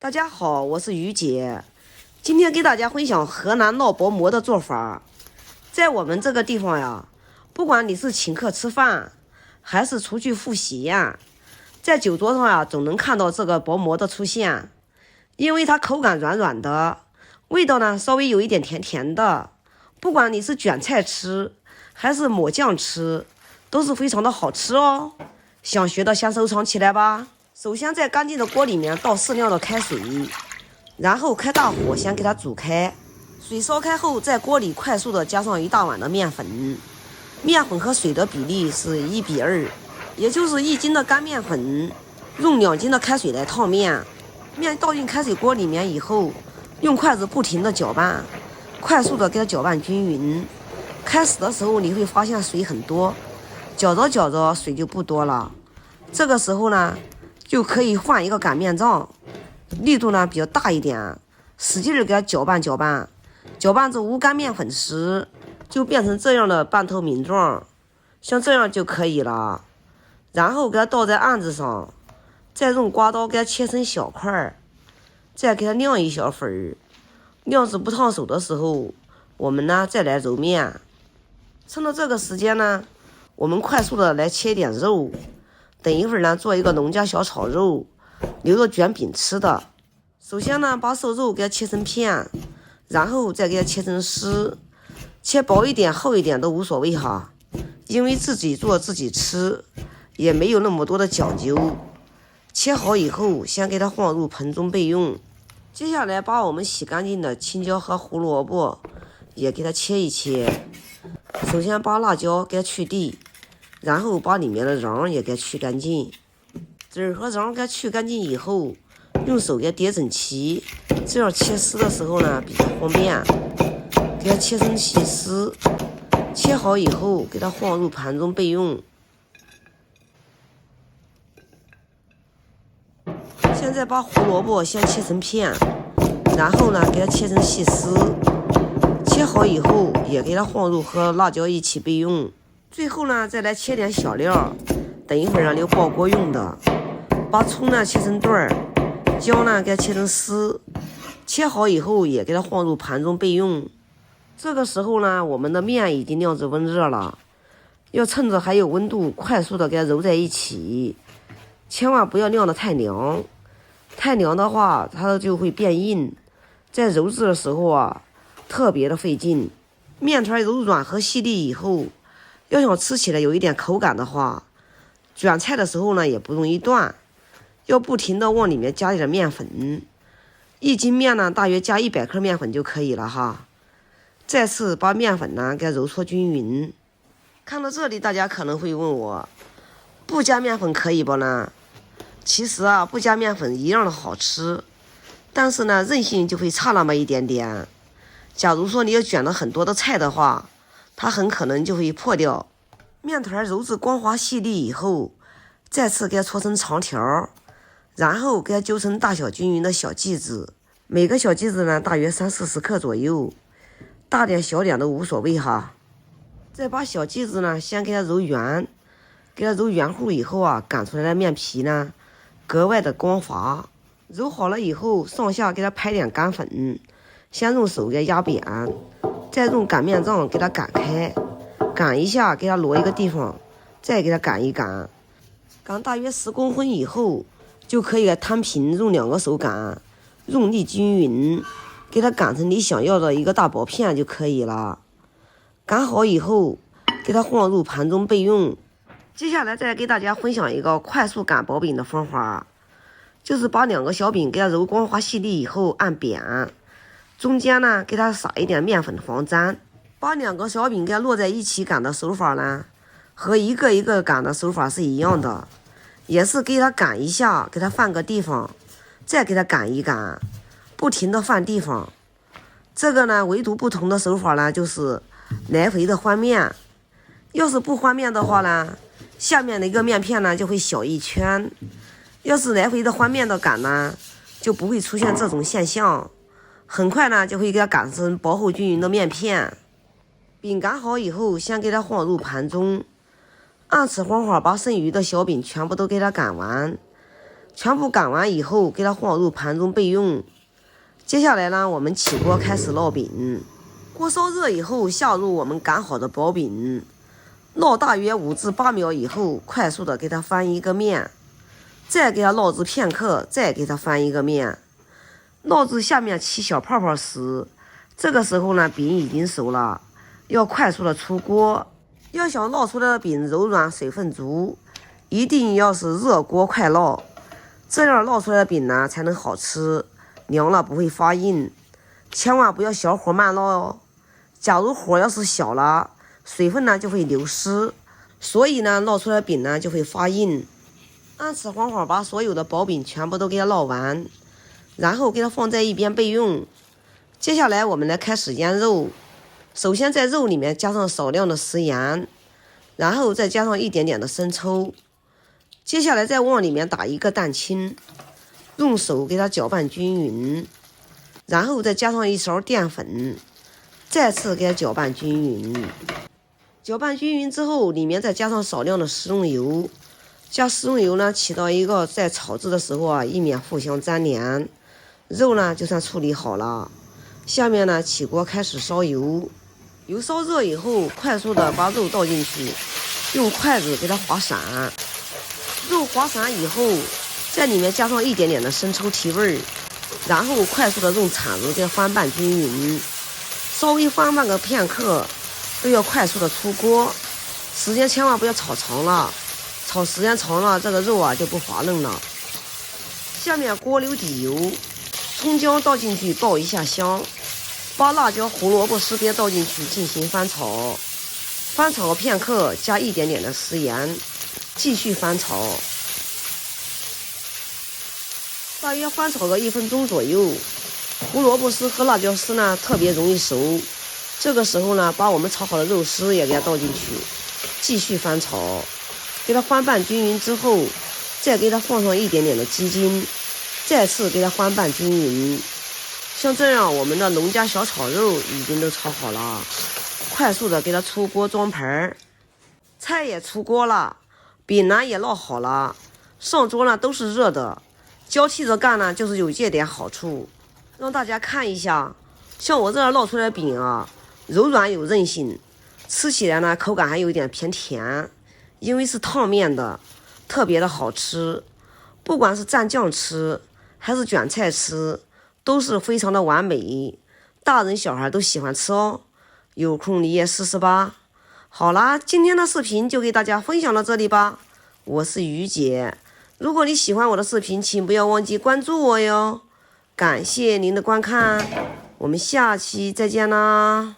大家好，我是于姐，今天给大家分享河南烙薄馍的做法。在我们这个地方呀，不管你是请客吃饭，还是出去赴喜宴，在酒桌上呀，总能看到这个薄馍的出现。因为它口感软软的，味道呢稍微有一点甜甜的，不管你是卷菜吃，还是抹酱吃，都是非常的好吃哦。想学的先收藏起来吧。首先在干净的锅里面倒适量的开水，然后开大火先给它煮开。水烧开后，在锅里快速的加上1大碗的面粉，面粉和水的比例是1:2，也就是1斤的干面粉用2斤的开水来烫面。面倒进开水锅里面以后，用筷子不停的搅拌，快速的给它搅拌均匀。开始的时候你会发现水很多，搅着搅着水就不多了。这个时候呢，就可以换一个擀面杖，力度呢比较大一点，使劲的给它搅拌搅拌，搅拌至无干面粉时，就变成这样的半透明状，像这样就可以了。然后给它倒在案子上，再用刮刀给它切成小块，再给它晾一小会儿，晾至不烫手的时候，我们呢再来揉面。趁着这个时间呢，我们快速的来切一点肉。等一会儿呢，做一个农家小炒肉，留着卷饼吃的。首先呢，把瘦肉给它切成片，然后再给它切成丝，切薄一点厚一点都无所谓哈，因为自己做自己吃，也没有那么多的讲究。切好以后，先给它放入盆中备用。接下来把我们洗干净的青椒和胡萝卜也给它切一切。首先把辣椒给它去蒂，然后把里面的瓤也给它去干净，籽儿和瓤给它去干净以后，用手给它叠整齐，这样切丝的时候呢比较方便。给它切成细丝，切好以后给它放入盘中备用。现在把胡萝卜先切成片，然后呢给它切成细丝，切好以后也给它放入和辣椒一起备用。最后呢，再来切点小料，等一会儿留爆锅用的。把葱呢切成段儿，姜呢给它切成丝，切好以后也给它放入盘中备用。这个时候呢，我们的面已经晾至温热了，要趁着还有温度，快速的给它揉在一起，千万不要晾得太凉，太凉的话它就会变硬，在揉制的时候啊，特别的费劲。面团揉软和细粒以后，要想吃起来有一点口感的话，卷菜的时候呢也不容易断，要不停的往里面加一点面粉。1斤面呢大约加100克面粉就可以了哈。再次把面粉呢给揉搓均匀。看到这里，大家可能会问我，不加面粉可以不呢？其实啊，不加面粉一样的好吃，但是呢韧性就会差那么一点点。假如说你要卷了很多的菜的话，它很可能就会破掉。面团揉至光滑细粒以后，再次给它搓成长条，然后给它揪成大小均匀的小剂子，每个小剂子呢大约30-40克左右，大点小点都无所谓哈。再把小剂子呢先给它揉圆，给它揉圆乎以后啊，擀出来的面皮呢格外的光滑。揉好了以后，上下给它拍点干粉，先用手给它压扁，再用擀面杖给它擀开，擀一下给它挪一个地方，再给它擀一擀，擀大约10公分以后，就可以给它摊平，用2个手擀，用力均匀，给它擀成你想要的一个大薄片就可以了。擀好以后，给它放入盘中备用。接下来再给大家分享一个快速擀薄饼的方法，就是把2个小饼给它揉光滑细粒以后按扁，中间呢给它撒一点面粉防粘。把2个小饼给它摞在一起擀的手法呢，和一个一个擀的手法是一样的，也是给它擀一下，给它换个地方，再给它擀一擀，不停的换地方。这个呢唯独不同的手法呢，就是来回的换面。要是不换面的话呢，下面的一个面片呢就会小一圈，要是来回的换面的擀呢，就不会出现这种现象，很快呢就会给它擀成薄厚均匀的面片。饼擀好以后，先给它放入盘中，按此方法把剩余的小饼全部都给它擀完。全部擀完以后，给它放入盘中备用。接下来呢，我们起锅开始烙饼。锅烧热以后，下入我们擀好的薄饼，烙大约5至8秒以后，快速的给它翻一个面，再给它烙制片刻，再给它翻一个面，烙至下面起小泡泡时，这个时候呢，饼已经熟了，要快速的出锅。要想烙出来的饼柔软、水分足，一定要是热锅快烙，这样烙出来的饼呢才能好吃，凉了不会发硬。千万不要小火慢烙哦。假如火要是小了，水分呢就会流失，所以呢烙出来的饼呢就会发硬。按此方法把所有的薄饼全部都给它烙完，然后给它放在一边备用。接下来我们来开始腌肉，首先在肉里面加上少量的食盐，然后再加上一点点的生抽，接下来再往里面打一个蛋清，用手给它搅拌均匀，然后再加上一勺淀粉，再次给它搅拌均匀。搅拌均匀之后，里面再加上少量的食用油，加食用油呢起到一个在炒制的时候以免互相粘连。肉呢就算处理好了。下面呢起锅开始烧油，油烧热以后，快速的把肉倒进去，用筷子给它划散。肉划散以后，在里面加上一点点的生抽提味，然后快速的用铲子给它翻拌均匀，稍微翻拌个片刻，都要快速的出锅，时间千万不要炒长了，炒时间长了这个肉就不滑嫩了。下面锅留底油，葱姜倒进去爆一下香，把辣椒、胡萝卜丝碟倒进去进行翻炒，翻炒片刻，加一点点的食盐，继续翻炒，大约翻炒个1分钟左右。胡萝卜丝和辣椒丝呢特别容易熟，这个时候呢把我们炒好的肉丝也给它倒进去，继续翻炒，给它翻拌均匀之后，再给它放上一点点的鸡精，再次给它翻拌均匀。像这样，我们的农家小炒肉已经都炒好了，快速的给它出锅装盘。菜也出锅了，饼呢也烙好了，上桌呢都是热的，交替着干呢就是有这点好处。让大家看一下，像我这样烙出来的饼柔软有韧性，吃起来呢口感还有点偏甜，因为是烫面的，特别的好吃。不管是蘸酱吃还是卷菜吃，都是非常的完美，大人小孩都喜欢吃哦。有空你也试试吧。好啦，今天的视频就给大家分享到这里吧。我是于姐，如果你喜欢我的视频，请不要忘记关注我哟。感谢您的观看，我们下期再见啦。